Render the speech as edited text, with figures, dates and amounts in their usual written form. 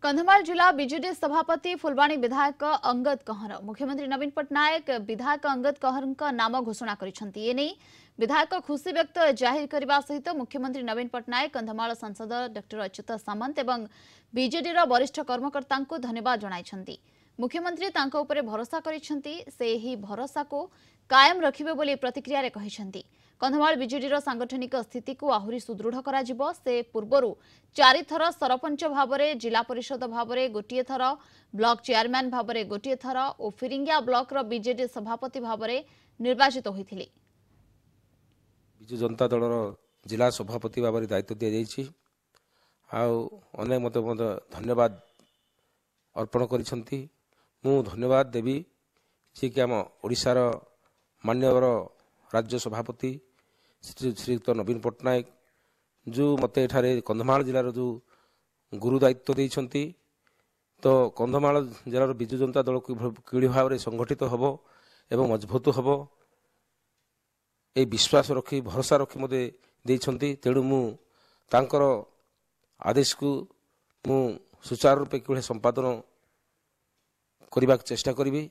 कंधमाल जिला बीजेडी सभापति फुलवाणी विधायक अंगद कहर मुख्यमंत्री नवीन पट्टनायक विधायक अंगद कहर नाम घोषणा करिसेंती। एने विधायक खुशी व्यक्त जाहिर करने सहित मुख्यमंत्री नवीन पट्टनायक कंधमाल सांसद डॉ अच्युत सामंत एवं बीजेडी वरिष्ठ कर्मकर्ता को धन्यवाद जणाइछंती। मुख्यमंत्री तांको उपरे भरोसा करिसेंती, से ही भरोसा को कायम रखिबे बोली प्रतिक्रिया रे कहिसेंती। कंधमाल बीजेडी सांगठनिक स्थिति को आहुरी सुदृढ़ करा जिवो। से पूर्वरु 4 थर सरपंच भावरे, जिला परिषद भावरे गोटिए थर, ब्लॉक चेयरमैन भावरे गोटिए थर और फिरिंगिया ब्लॉक रो बीजेडी सभापति भावरे निर्वाचित होइथिले। विजु जनता दल जिला सभापति भाव में दायित्व दि जाइए। अनेक मत धन्यवाद अर्पण करिसेंती। मु धन्यवाद देवी जी कि आम ओडिशार माननीय राज्य सभापति श्रीयुक्त नवीन पट्टनायक जो मत एठारे कंधमाल जिलार जो गुरु दायित्व देइछंती। तो कंधमाल जिलार विजु जनता दल किभली भाव में संगठित हब एवं मजबूत हब ए विश्वास रखी भरोसा रखी मते देइछंती। तेणु मु तांकर आदेश को मु सुचारू रूपे किभली संपादन करने चेष्टा करी।